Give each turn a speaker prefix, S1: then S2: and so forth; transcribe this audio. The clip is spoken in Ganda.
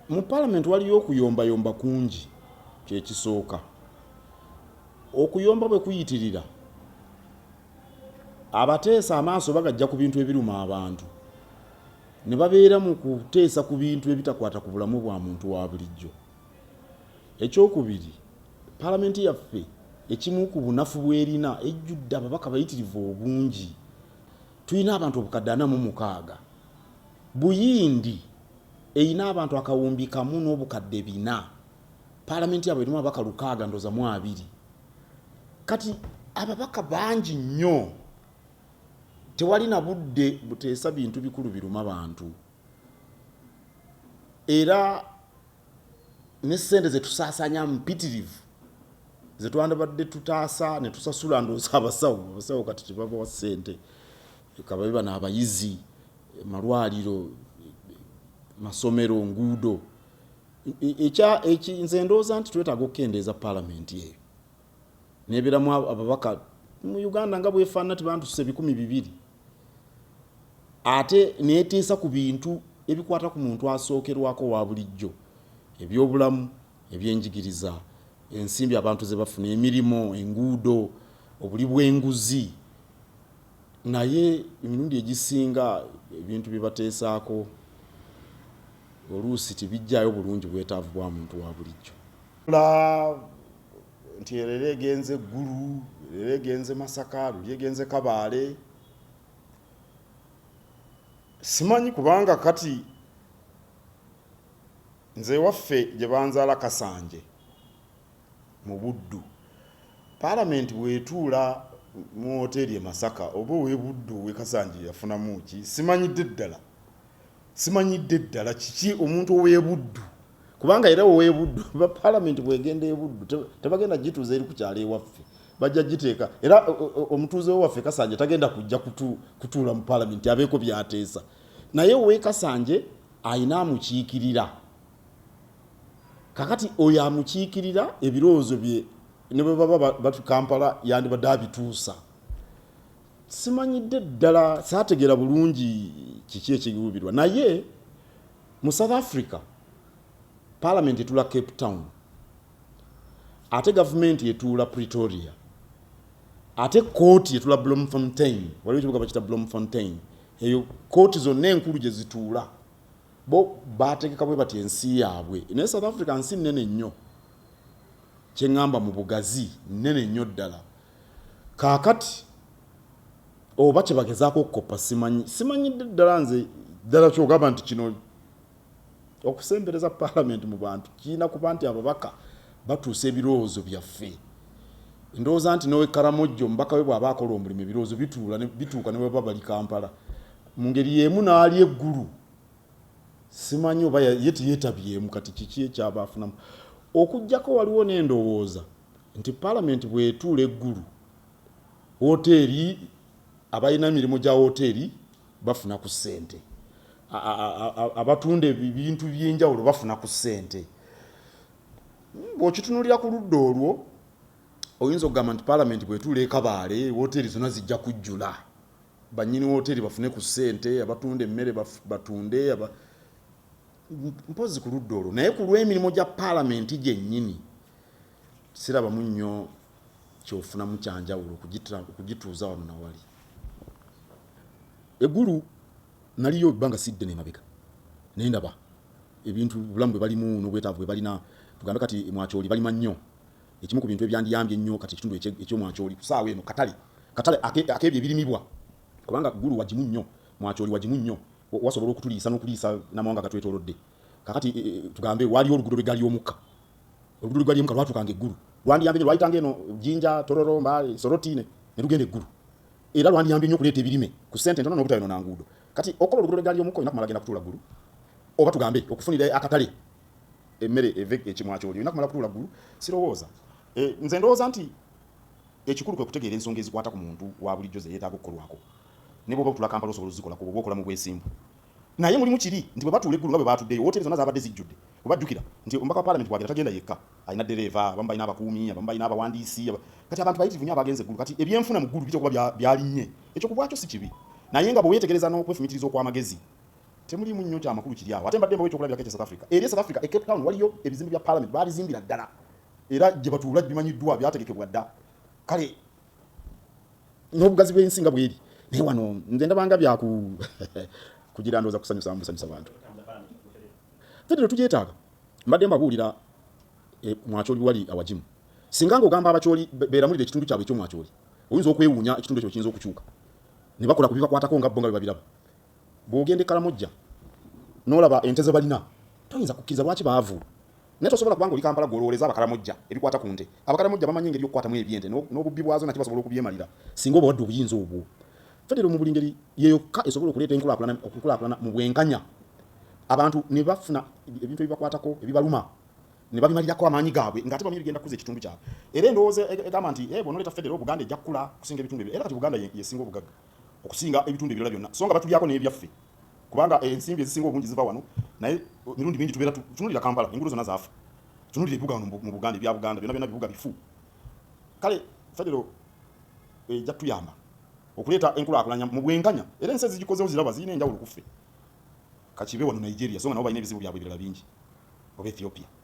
S1: mu parliament waliyo okuyombayomba kungi kyekisooka. Okuyomba bwe kuyitirira abateesa amaaso bagajja ku bintu ebiruma abantu ne babeera mu kuteesa ku bintu ebitakwata ku bulamu bwa muntu wa bulijjo. Ekyokubiri, parliament yaffe ekimu ku bunafu bwerina ejjudde ababaka bayitirivu obungi. Tulina abantu obukadde 46. Buyindi eyina abantu akawumbi kamu n'obukadde 4. Parliament yabwe erimu ababaka 620. Kati ababaka bangi nnyo. Tewali na budde buteesa bintu bikulu biruma bantu. Era ne ssente ze tusaasanya mpitirivu ze twandabadde tutaasa ne tusasula ndoosa abasawo kati tebabawa ssente. Kababe bano abayizi, malwaliro, masomero, nguudo. Nze ndowooza nti twetaaga okukendeeza parliament eyo nebeeramu ababaka mu Uganda nga bwefaanana tibantuse 200. Ate neeteesa ku bintu ebikwata ku muntu asookerwako wa bulijjo, ebyobulamu, ebyenjigiriza, ensimbi abantu ze bafuna, emirimu, enguudo, obuli bw'enguzi. Naye emirundi egisinga ebintu bibateesaako oluusi tibijjayo bulungi bwetaavu bwa muntu wa bulijjo. Nti erere egenze Gulu, erere egenze Masaka, luli egenze Kabaale. Simanyi kubanga kati nze waffe gye banzaala Kasanje mu Buddu. Parliament bwetuula mu hoteri e Masaka oba ow'e Buddu ow'e Kasanje yafunamu ki? Simanyidde ddala kiki omuntu ow'e Buddu. Kubanga era ow'e Buddu ba parliament bwegenda e Buddu tebagenda gituuza eri ku kyalo ewaffe. Bajja giteeka. Era omutuuze waffe Kasanje tagenda kujja kutuula mu parliament abeeko byateesa. Naye ow'e Kasanje ayina amukiikirira. Kakati oyo amukiikirira ebirowoozo bye ne bwe baba batu Kampala yandibadde abituusa. Simanyidde ddala saategeera bulungi kiki ekigubirwa. Naye mu South Africa parliament etula Cape Town, ate government etula Pretoria, ate court etula Bloemfontein. Waliwo ekibuga bakita Bloemfontein. Eyo court zonna enkulu gye zituula bo baategeka bwe bati ensi yaabwe. Naye South Africa nsi nnene nnyo, kyeŋŋamba mu bugazi nnene nnyo ddala. Kaakati oba kye bagezaako okukoppa simanyidde ddala nze ddala kyogamba nti kino okusembereza parliament mu bantu kiina kuba nti ababaka batuusa ebirowoozo byaffe. Ndowooza nti n'owe Karamojjo omubaka we bw'aba akola omulimu ebirowoozo bituuka ne bwe baba bali Kampala. Mu ngeri y'emu n'ali eggulu. Simanyi oba yeetabyemu kati kiki ekyaba afunamu. Okujjako waliwo n'endowooza nti parliament bw'etuula eggulu, hoteri abalina emirimu gya hoteri bafuna ku ssente. Abatunda ebintu by'enjawulo bafuna ku ssente. Bw'okitunuulira ku ludda olwo oyinza okugamba nti parliament bw'etuula e Kabaale hoteri zonna zijja kujjula. Bannyini hoteri bafune ku ssente, abatunda emmere batunde, mpozi ku ludda olwo. Naye ku lw'emirimu gya parliament gyennyini sirabamu nnyo kyofunamu kyanjawulo okugituuza wano na wali. Eggulu naliyo ebbanga sidde n'emabega naye ndaba ebintu bulamu bwe balimu n'obwetaavu bwe balina. Tugambe kati Mwakyoli balima nnyo. Ekimu ku bintu ebyandiyambye ennyo kati ekitundu eky'Omwakyoli ku ssaawa eno katale ak'ebyo ebirimibwa. Kubanga Gulu wagimu nnyo, Mwakyoli wagimu nnyo, wasobola okutuliisa n'okuliisa n'amawanga gatwetoolodde. Kakati tugambe waliyo oluguudo lw'eggaali y'omukka. Oluguudo lw'eggaali y'omukka lwatuukanga Eggulu. Lwandiyambye nnyo lwayitanga eno Jinja, Tororo, Mbale, Soroti ne lugenda Eggulu. Era lwandiyambye nnyo okuleeta ebirime ku ssente ntono n'obutayo eno nanguudo. Kati okola oluguudo lw'eggaali y'omukka olina kumala genda kutuula Ggulu. Oba tugambe okufunira akatale emmere eve ekimwakyoli olina kumala kutuula Ggulu. Sirowooza. Nze ndowooza nti ekikulu kwe kutegeera ensonga ezikwata ku muntu wa bulijjo ze yeetaaga okukolwako. Ne bw'oba otula Kampala osobola ozikolako bw'oba okola mu bwesimbu. Naye mulimu kiri nti bwe batuula Eggulu nga bwe baatuddeyo hoteri zonna zaabadde zijjudde. Kubajjukira nti omubaka wa parliament bw'agenda tagenda yekka. Alina ddereeva, abamu balina abakuumi, abamu balina abawandiisi. Kati abantu bayitirivu nnyo abagenze Eggulu. Kati ebyenfuna mu Ggulu bijja kuba byalinnye. Ekyo ku bwakyo si kibi. Naye nga bwe weetegereza n'okwefumitiriza okw'amagezi temuli mu nnyo kyamakulu kiri awo ate mbadde mbawe ekyokulabirako ekya South Africa eri South Africa e Cape Town waliyo ebizimbe bya parliament babizimbira ddala era gye batuula bimanyiddwa byategekebwa dda kale n'obugazi bw'ensinga bweri naye wano nze ndabanga byaku kugira ndooza kusanyusa bantu federo tugyetaaga mbadde mbabuulira mwacholi wali awajimu singa ng'ogamba abacholi beeramulira ekitundu kyabwe ekyomwacholi oyinza okwewuunya ekitundu ekyo kiyinza okukyuka ne bakola ku bibakwatako nga bo nga bebabiraba bw'ogenda e Kalamojja n'olaba ente ze balina toyinza kukkiriza lwaki baavu naye tosobola kubanga oli Kampala gw'olowoleza Abakalamojja ebikwata ku nte Abakalamojja bamanyi engeri y'okukwatamu ebyente n'obubbi bwazo nati basobola okubyemalira singa oba wadde obuyinza obwo federo mu buli ngeri yeyokka esobola okuleeta enkulaakulana mu bwenkanya abantu ne bafuna ebintu ebibakwatako ebibaluma ne babimalirako amaanyi gaabwe ng'ate bamanyi bigenda kukuza ekitundu kyabwe era endowooza egamba nti bw'onooleta federo Buganda ejja kukula okusinga ebitundu ebyo era kati Buganda yesinga obugagga okusinga ebitundu ebirala byonna so nga batulyako n'ebyaffe kubanga ensimbi ezisinga obungi ziva wano naye mirundi mingi tubeera tunulira Kampala engulo zonna zaafa tunulira ebibuga wano mu Buganda ebya Buganda byonna bibuga bifu kale federo ejja tuyamba okuleeta enkulaakulanya mu bwenkanya era ensi ezigikozeho ziraba zirina enjawulo kuffe kakibe wano Nigeria so nga nabo balina ebizibu byabwe ebirala bingi oba Ethiopia